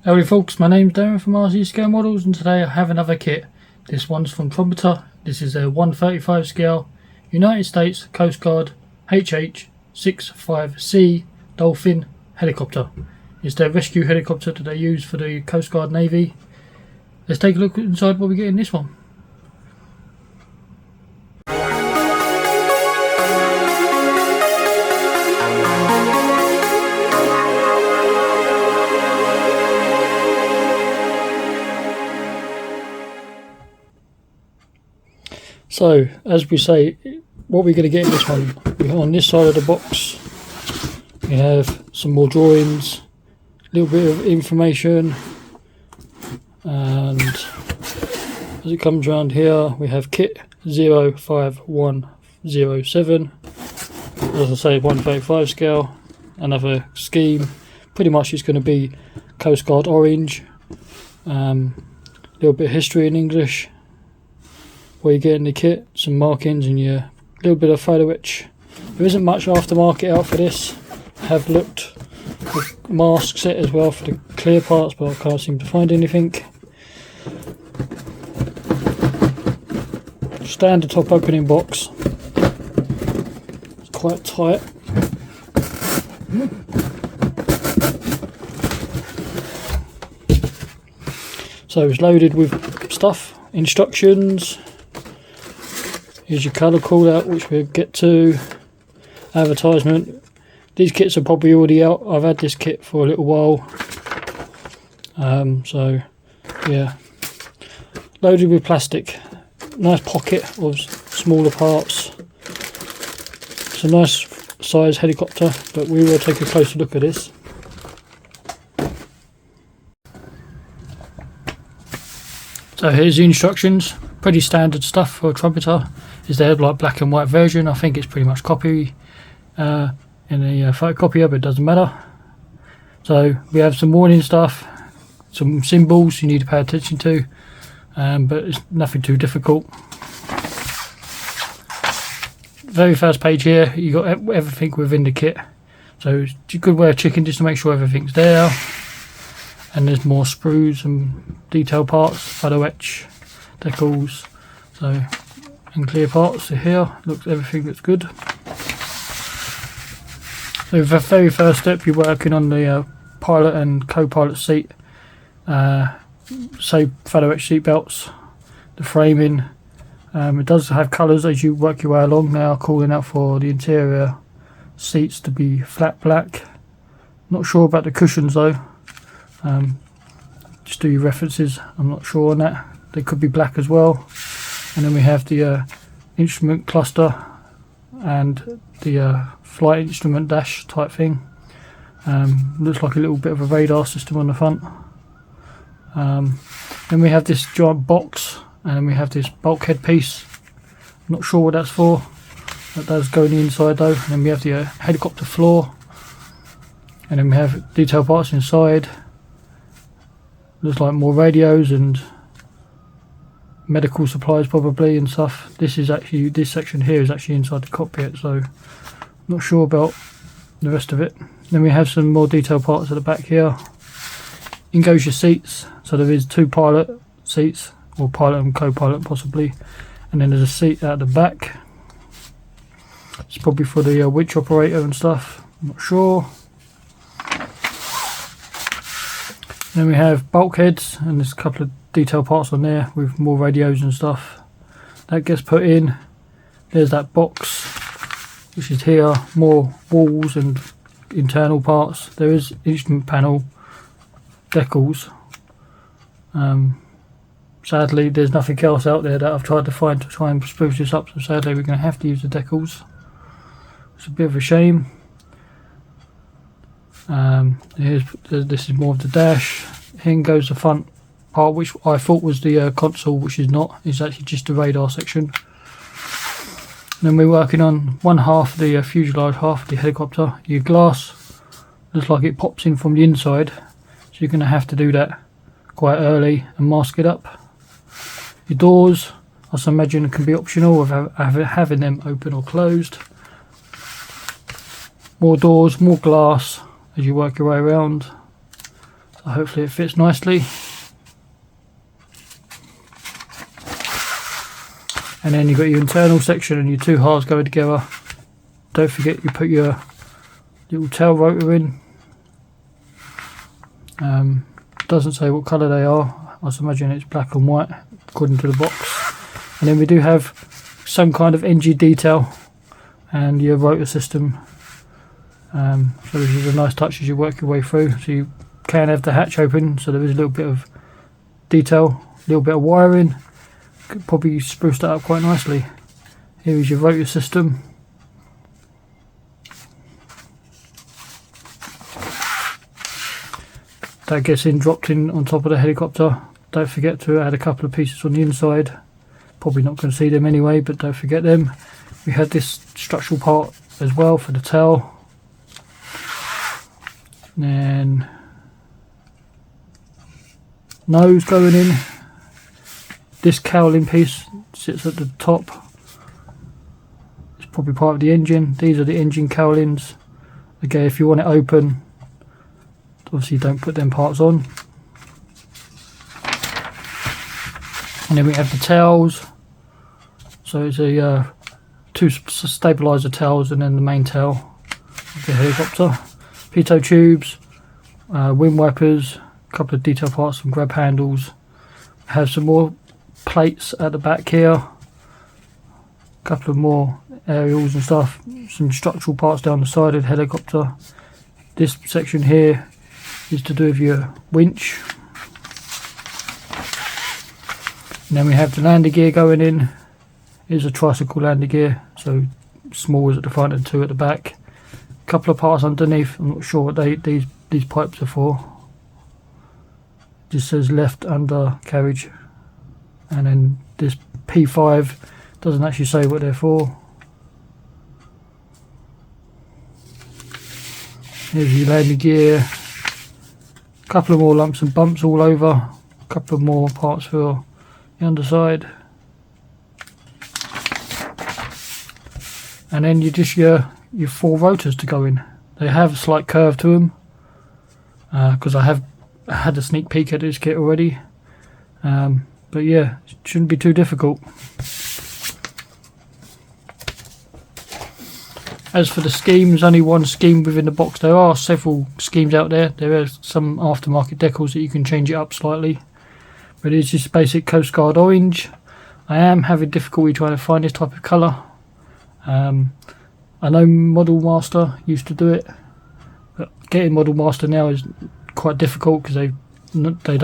Howdy folks, my name's Darren from RC Scale Models, and today I have another kit. This one's from Trumpeter. This is a 135 scale United States Coast Guard HH-65C Dolphin helicopter. It's their rescue helicopter that they use for the Coast Guard Navy. Let's take a look inside what we get in this one. So, as we say, what we're going to get in this one, on this side of the box, we have some more drawings, a little bit of information, and as it comes around here, we have kit 05107, as I say, 135 scale, another scheme. Pretty much it's going to be Coast Guard orange, little bit of history in English. Where you get in the kit, some markings and your little bit of photo etch. There isn't much aftermarket out for this. I have looked with mask set as well for the clear parts, but I can't seem to find anything. Standard top opening box. It's quite tight. So it's loaded with stuff, instructions. Here's your colour call out, which we'll get to. Advertisement. These kits are probably already out. I've had this kit for a little while. So yeah, loaded with plastic. Nice pocket of smaller parts. It's a nice size helicopter, but we will take a closer look at this. So here's the instructions. Pretty standard stuff for a Trumpeter. Is there like black and white version? I think it's pretty much copy in the photocopier, but it doesn't matter. So we have some warning stuff, some symbols you need to pay attention to, but it's nothing too difficult. Very first page here, you got everything within the kit. So it's a good way of checking just to make sure everything's there. And there's more sprues and detail parts, photo etch, decals, so and clear parts. So here, everything looks good. So the very first step, you're working on the pilot and co-pilot seat, say photo etch seat belts, the framing. It does have colours as you work your way along. Now calling out for the interior seats to be flat black. Not sure about the cushions though. Just do your references. I'm not sure on that. They could be black as well. And then we have the instrument cluster and the flight instrument dash type thing. Looks like a little bit of a radar system on the front. Then we have this giant box, and then we have this bulkhead piece. I'm not sure what that's for. That does go on the inside though. And then we have the helicopter floor, and then we have detail parts inside. Looks like more radios and medical supplies probably and stuff. This section here is actually inside the cockpit, so I'm not sure about the rest of it. Then we have some more detailed parts at the back here. In goes your seats. So there is two pilot seats, or pilot and co-pilot possibly, and then there's a seat at the back. It's probably for the winch operator and stuff, I'm not sure. Then we have bulkheads, and there's a couple of detail parts on there with more radios and stuff. That gets put in. There's that box, which is here, more walls and internal parts. There is instrument panel, decals. Sadly, there's nothing else out there that I've tried to find to try and spruce this up, so sadly we're going to have to use the decals. It's a bit of a shame. This is more of the dash. Here goes the front part, which I thought was the console, which is not. It's actually just the radar section. And then we're working on one half of the fuselage, half of the helicopter. Your glass looks like it pops in from the inside, so you're going to have to do that quite early and mask it up. Your doors, I imagine, can be optional of having them open or closed. More doors, more glass as you work your way around. So hopefully it fits nicely. And then you've got your internal section and your two halves going together. Don't forget you put your little tail rotor in. Doesn't say what colour they are. I imagine it's black and white according to the box. And then we do have some kind of NG detail and your rotor system. So this is a nice touch as you work your way through. So you can have the hatch open, so there is a little bit of detail, a little bit of wiring. Could probably spruce that up quite nicely. Here is your rotor system. That gets dropped in on top of the helicopter. Don't forget to add a couple of pieces on the inside. Probably not going to see them anyway, but don't forget them. We had this structural part as well for the tail. And then nose going in. This cowling piece sits at the top. It's probably part of the engine. These are the engine cowlings. Again, if you want it open, obviously don't put them parts on. And then we have the tails. So it's a two stabilizer tails and then the main tail of the helicopter. Pitot tubes, wind wipers, a couple of detail parts, some grab handles. Have some more plates at the back here. A couple of more aerials and stuff. Some structural parts down the side of the helicopter. This section here is to do with your winch. And then we have the landing gear going in. Here's a tricycle landing gear, so small is at the front and two at the back. A couple of parts underneath. I'm not sure what these pipes are for. Just says left undercarriage, and then this P5 doesn't actually say what they're for. Here's your landing gear. A couple of more lumps and bumps all over. A couple of more parts for the underside. And then you just your four rotors to go in. They have a slight curve to them because I have had a sneak peek at this kit already. But yeah, it shouldn't be too difficult. As for the schemes, only one scheme within the box. There are several schemes out there. There are some aftermarket decals that you can change it up slightly. But it's just basic Coast Guard orange. I am having difficulty trying to find this type of colour. I know Model Master used to do it, but getting Model Master now is quite difficult because they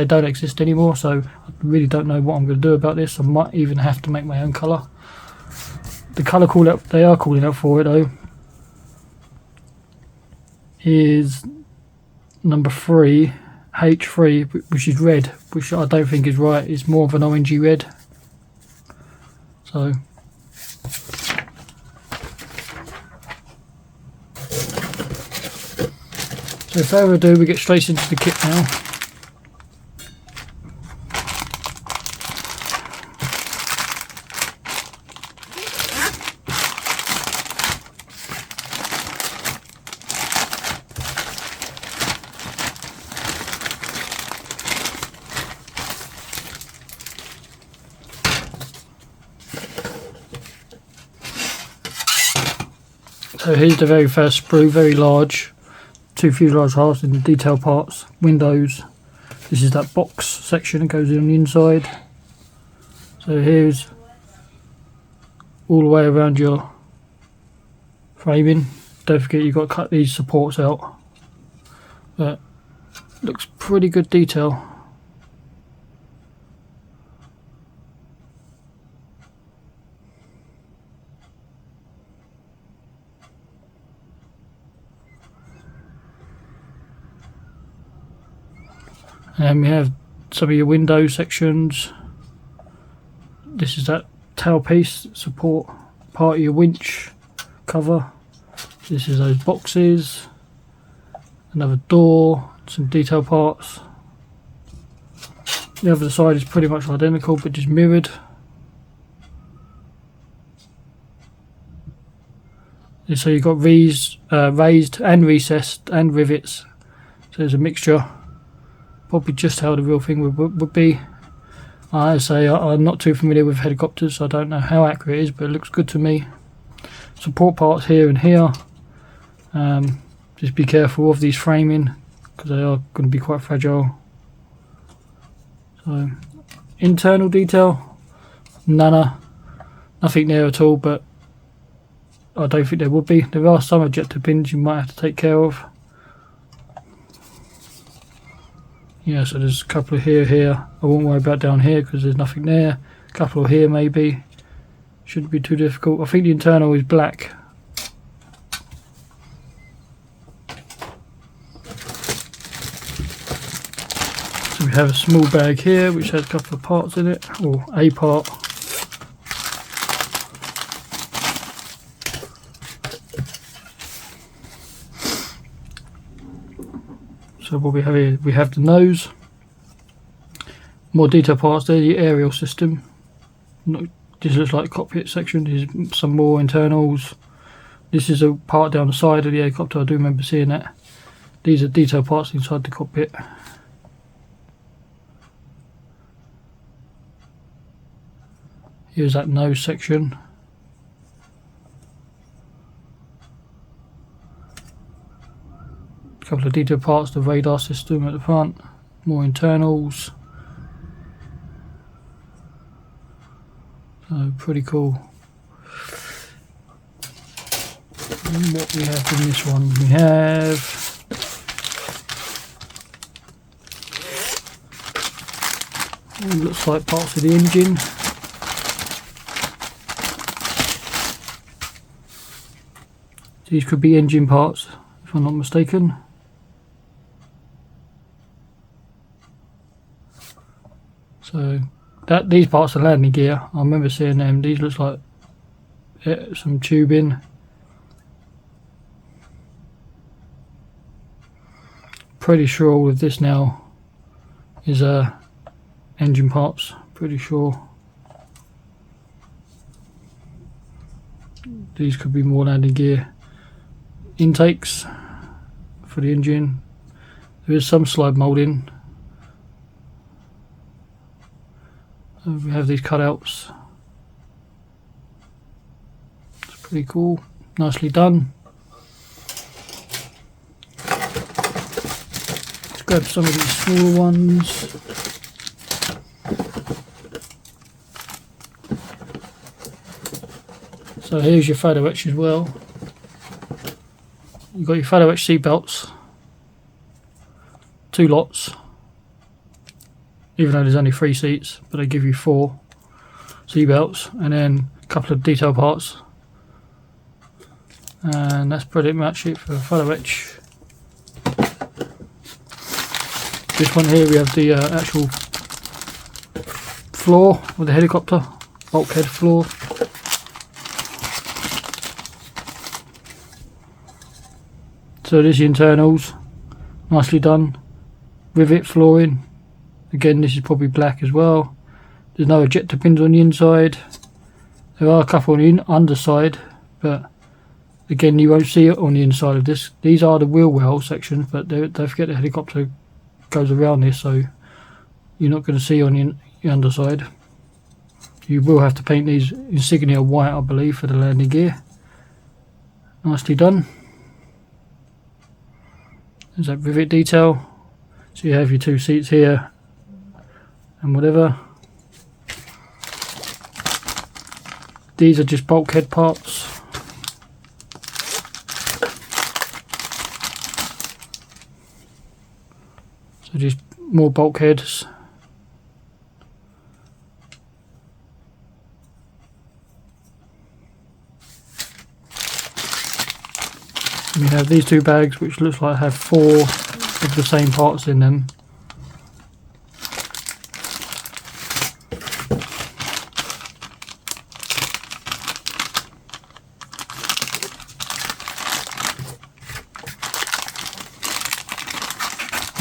don't exist anymore. So I really don't know what I'm going to do about this. I might even have to make my own colour. The colour call out they are calling out for it though is number 3, H3, which is red, which I don't think is right. It's more of an orangey red. So without further ado, we get straight into the kit now. So here's the very first sprue, very large. 2 fuselage halves and detail parts, windows. This is that box section that goes in on the inside. So here's all the way around your framing. Don't forget you've got to cut these supports out. But looks pretty good detail. And we have some of your window sections. This is that tailpiece support part of your winch cover. This is those boxes. Another door, some detail parts. The other side is pretty much identical but just mirrored. And so you've got raised and recessed and rivets. So there's a mixture. probably just how the real thing would be. I say I'm not too familiar with helicopters, so I don't know how accurate it is, but it looks good to me. Support parts here and here. Just be careful of these framing because they are going to be quite fragile. So internal detail, nothing there at all, but I don't think there would be. There are some ejector pins you might have to take care of. Yeah, so there's a couple of here. I won't worry about down here because there's nothing there. A couple of here maybe. Shouldn't be too difficult. I think the internal is black. So we have a small bag here which has a couple of parts in it, or a part. So what we have here, we have the nose, more detailed parts there, the aerial system. This looks like the cockpit section. There's some more internals. This is a part down the side of the helicopter, I do remember seeing that. These are detailed parts inside the cockpit. Here's that nose section. A couple of detailed parts, the radar system at the front, more internals. So pretty cool. And what we have in this one, we have looks like parts of the engine. These could be engine parts, if I'm not mistaken. So these parts are landing gear. I remember seeing them. These looks like some tubing. Pretty sure all of this now is engine parts. Pretty sure. These could be more landing gear. Intakes for the engine. There is some slide moulding. We have these cutouts. It's pretty cool. Nicely done. Let's grab some of these smaller ones. So here's your photo etch as well. You've got your photo etch seat belts. 2 lots. Even though there's only 3 seats, but they give you 4 seat belts, and then a couple of detail parts, and that's pretty much it for photo etch. This one here we have the actual floor of the helicopter, bulkhead floor. So there's the internals, nicely done. Rivet flooring. Again, this is probably black as well. There's no ejector pins on the inside. There are a couple on the underside, but again, you won't see it on the inside of this. These are the wheel well sections, but don't forget the helicopter goes around this, so you're not going to see on the underside. You will have to paint these insignia white, I believe, for the landing gear. Nicely done. There's that rivet detail. So you have your 2 seats here and whatever. These are just bulkhead parts. So just more bulkheads. We have these 2 bags which looks like have 4 of the same parts in them.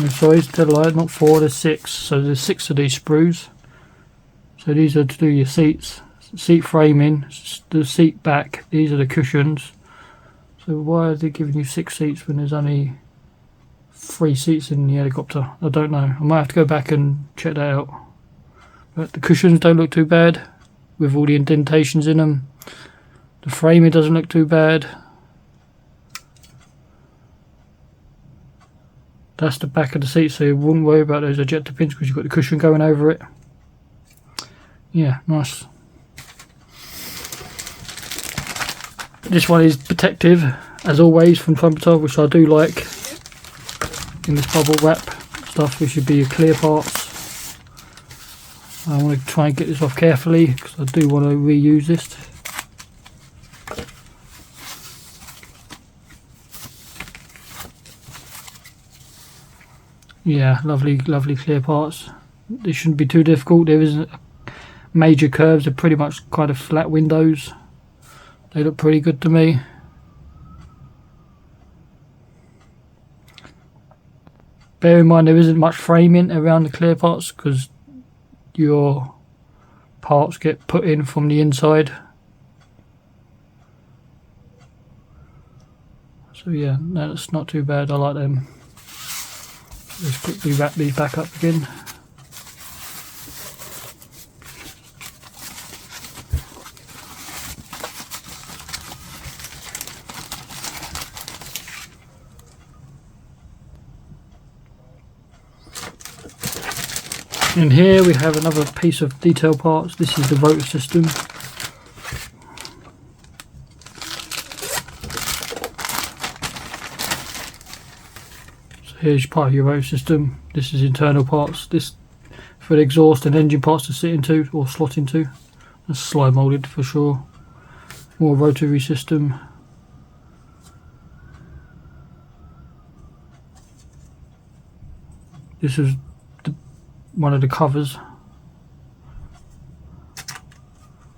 Sorry, tell a lie, not 4, there's 6. So there's 6 of these sprues. So these are to do your seats, seat framing, the seat back. These are the cushions. So why are they giving you 6 seats when there's only 3 seats in the helicopter. I don't know. I might have to go back and check that out. But the cushions don't look too bad with all the indentations in them. The framing doesn't look too bad. That's the back of the seat, so you wouldn't worry about those ejector pins because you've got the cushion going over it. Yeah, nice. This one is protective, as always, from Trumpeter, which I do like. In this bubble wrap stuff, which should be your clear parts. I want to try and get this off carefully because I do want to reuse this. Yeah, lovely clear parts. This shouldn't be too difficult. There isn't major curves. They're pretty much kind of flat windows. They look pretty good to me. Bear in mind there isn't much framing around the clear parts because your parts get put in from the inside. So yeah, no, that's not too bad. I like them. Let's quickly wrap these back up again. And here we have another piece of detail parts. This is the rotor system. So here's part of your rotor system. This is internal parts. This for the exhaust and engine parts to sit into or slot into. That's slide molded for sure. More rotary system. This is one of the covers.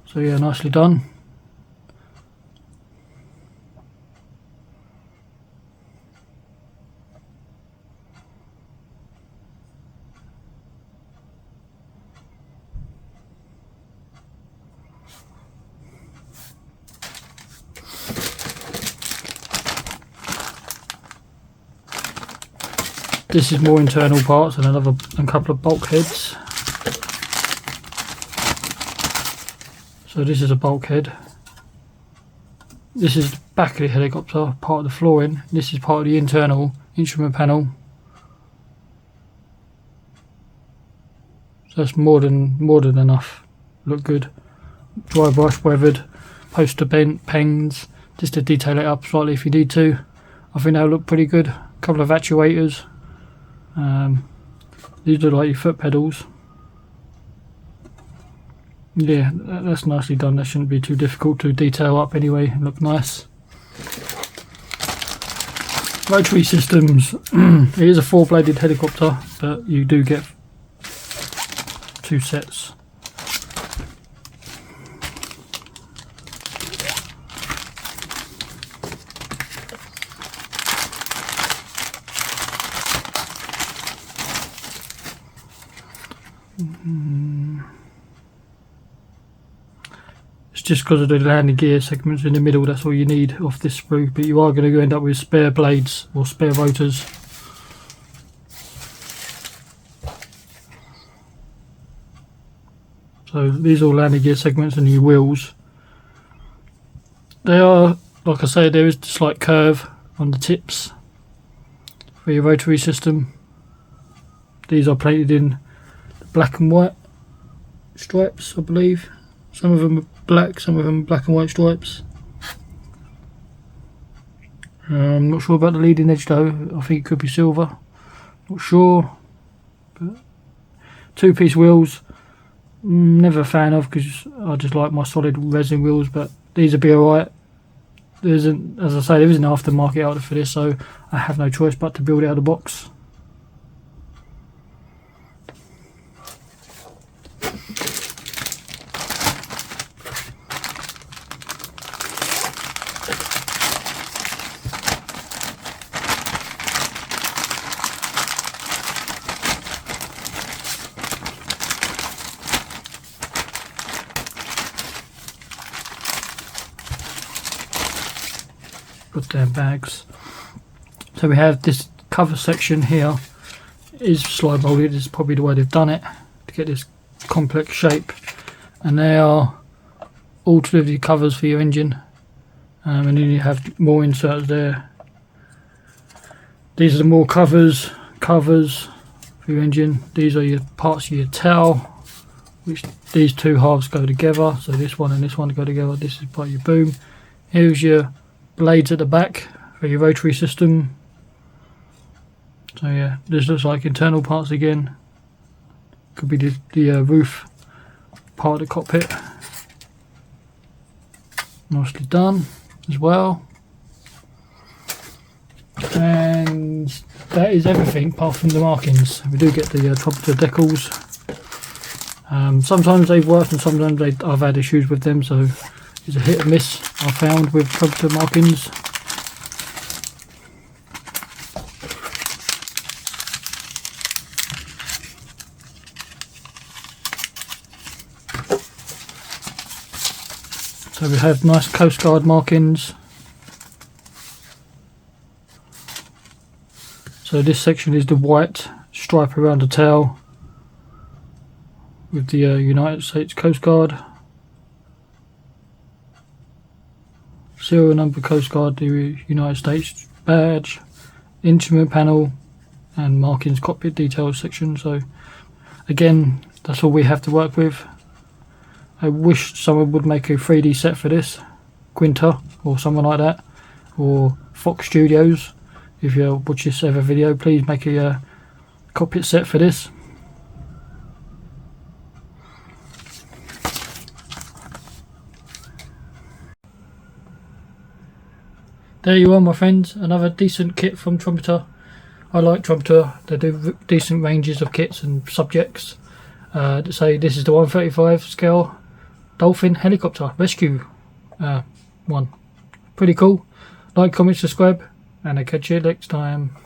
So yeah, nicely done. This is more internal parts and a couple of bulkheads. So this is a bulkhead. This is the back of the helicopter, part of the flooring. This is part of the internal instrument panel. So that's more than enough. Look good. Dry brush, weathered, poster bent, pengs, just to detail it up slightly if you need to. I think that'll look pretty good. A couple of actuators. These are like your foot pedals. Yeah, that's nicely done. That shouldn't be too difficult to detail up anyway and look nice. Rotary systems. It is a 4-bladed helicopter, but you do get 2 sets. It's just because of the landing gear segments in the middle, that's all you need off this sprue, but you are going to end up with spare blades or spare rotors. So these are all landing gear segments and your wheels. They are, like I say, there is a slight curve on the tips for your rotary system. These are plated in black and white stripes, I believe. Some of them are black, some of them are black and white stripes. I'm not sure about the leading edge though. I think it could be silver. Not sure. But 2-piece wheels, never a fan of because I just like my solid resin wheels. But these will be alright. There isn't, as I say, there isn't an aftermarket out there for this, so I have no choice but to build it out of the box. Good damn bags. So we have this cover section here is slide molded. This is probably the way they've done it to get this complex shape, and they are all to do with the covers for your engine, and then you have more inserts there. These are the more covers for your engine. These are your parts of your tail, which these two halves go together, so this one and this one go together. This is part of your boom. Here's your blades at the back for your rotary system. So yeah, this looks like internal parts again. Could be the roof part of the cockpit. Nicely done as well. And that is everything apart from the markings. We do get the Trumpeter decals. Sometimes they've worked and sometimes I've had issues with them, so it's a hit and miss I found with Trumpeter markings. So we have nice Coast Guard markings. So this section is the white stripe around the tail with the United States Coast Guard. Serial number Coast Guard, the United States badge, instrument panel and markings cockpit details section. So again, that's all we have to work with. I wish someone would make a 3D set for this, Quinta or someone like that, or Fox Studios. If you watch this ever video, please make a cockpit set for this. There you are, my friends, another decent kit from Trumpeter. I like Trumpeter, they do decent ranges of kits and subjects. Say this is the 135 scale Dolphin helicopter rescue one. Pretty cool. Like, comment, subscribe, and I'll catch you next time.